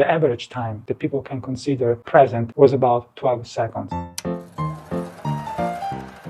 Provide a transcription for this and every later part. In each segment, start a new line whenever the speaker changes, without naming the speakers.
the average time that people can consider present was about 12 seconds.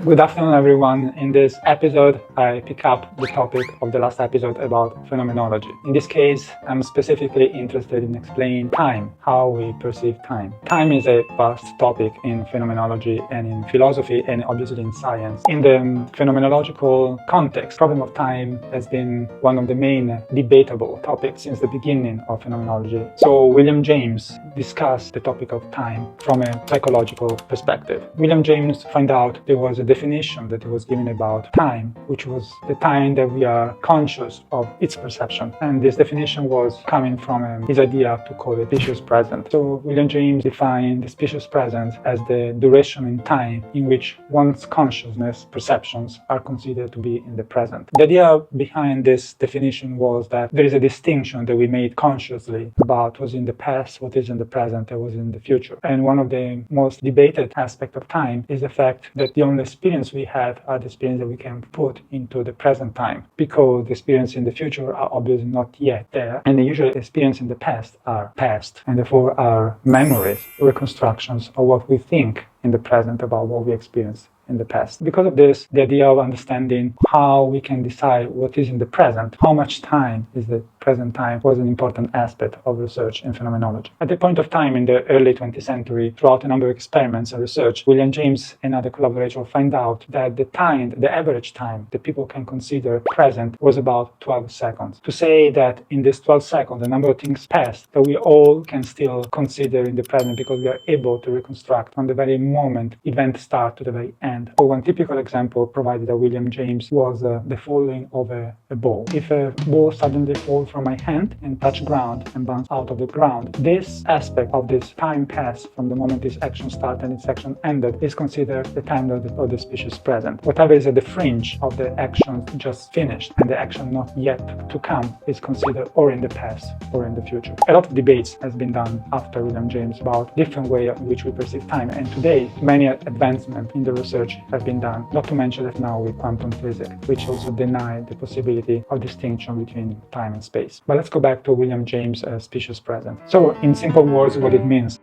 Good afternoon, everyone. In this episode, I pick up the topic of the last episode about phenomenology. In this case, I'm specifically interested in explaining time, how we perceive time. Time is a vast topic in phenomenology and in philosophy and obviously in science. In the phenomenological context, problem of time has been one of the main debatable topics since the beginning of phenomenology. So William James discussed the topic of time from a psychological perspective. William James found out there was a definition that he was given about time, which was the time that we are conscious of its perception. And this definition was coming from his idea to call it specious present. So William James defined the specious present as the duration in time in which one's consciousness perceptions are considered to be in the present. The idea behind this definition was that there is a distinction that we made consciously about what is in the past, what is in the present, and what is in the future. And one of the most debated aspects of time is the fact that the only experience we have are the experience that we can put into the present time, because the experience in the future are obviously not yet there, and the usual experience in the past are past, and therefore are memories, reconstructions of what we think in the present about what we experienced in the past. Because of this, the idea of understanding how we can decide what is in the present, how much time is the present time, was an important aspect of research in phenomenology. At the point of time in the early 20th century, throughout a number of experiments and research, William James and other collaborators find out that the average time that people can consider present was about 12 seconds. To say that in this 12 seconds, a number of things passed that we all can still consider in the present because we are able to reconstruct from the very moment event start to the very end. So one typical example provided by William James was the falling of a ball. If a ball suddenly falls from my hand and touch ground and bounce out of the ground, this aspect of this time passed from the moment this action started and its action ended is considered the time of the specious present. Whatever is at the fringe of the action just finished and the action not yet to come is considered or in the past or in the future. A lot of debates has been done after William James about different ways in which we perceive time, and today many advancements in the research have been done, not to mention that now with quantum physics, which also deny the possibility of distinction between time and space. But let's go back to William James' specious present. So in simple words, what it means.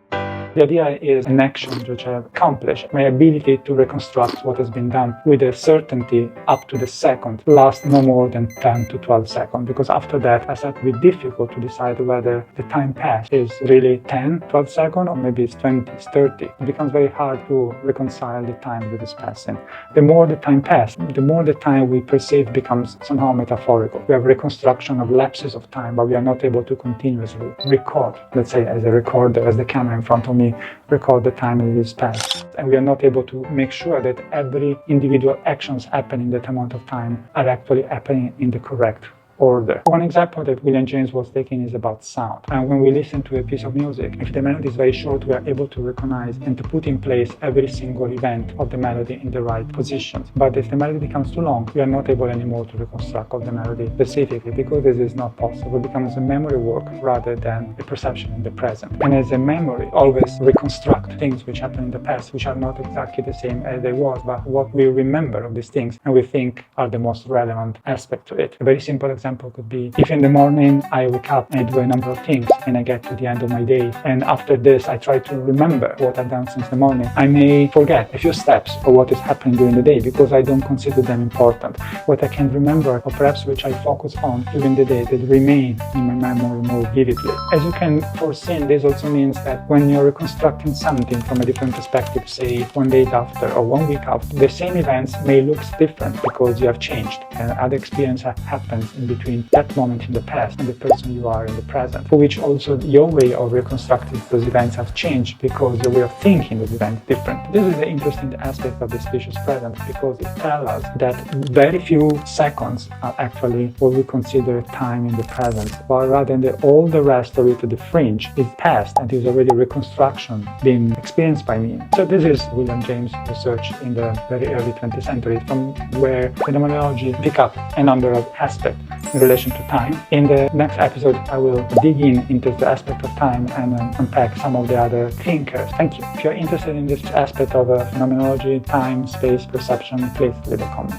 The idea is an action which I have accomplished. My ability to reconstruct what has been done with a certainty up to the second lasts no more than 10 to 12 seconds, because after that I start to be difficult to decide whether the time passed is really 10, 12 seconds or maybe it's 20, it's 30. It becomes very hard to reconcile the time that is passing. The more the time passes, the more the time we perceive becomes somehow metaphorical. We have reconstruction of lapses of time, but we are not able to continuously record, let's say as a recorder, as the camera in front of me, record the time that is passed. And we are not able to make sure that every individual actions happening in that amount of time are actually happening in the correct order. One example that William James was taking is about sound. And when we listen to a piece of music, if the melody is very short, we are able to recognize and to put in place every single event of the melody in the right positions. But if the melody becomes too long, we are not able anymore to reconstruct of the melody specifically, because this is not possible. It becomes a memory work rather than a perception in the present. And as a memory, always reconstruct things which happened in the past, which are not exactly the same as they was, but what we remember of these things and we think are the most relevant aspect to it. A very simple example could be, if in the morning I wake up and I do a number of things and I get to the end of my day, and after this I try to remember what I've done since the morning, I may forget a few steps of what is happening during the day because I don't consider them important. What I can remember, or perhaps which I focus on during the day, that remain in my memory more vividly. As you can foresee, this also means that when you're reconstructing something from a different perspective, say 1 day after or 1 week after, the same events may look different because you have changed and other experience happens in between that moment in the past and the person you are in the present, for which also your way of reconstructing those events have changed because your way of thinking of the event is different. This is the interesting aspect of the specious present, because it tells us that very few seconds are actually what we consider time in the present, but rather than all the rest of it, the fringe, is past and is already reconstruction being experienced by me. So this is William James' research in the very early 20th century, from where phenomenology pick up a number of aspects in relation to time. In the next episode, I will dig into the aspect of time and unpack some of the other thinkers. Thank you. If you're interested in this aspect of phenomenology, time, space, perception, please leave a comment.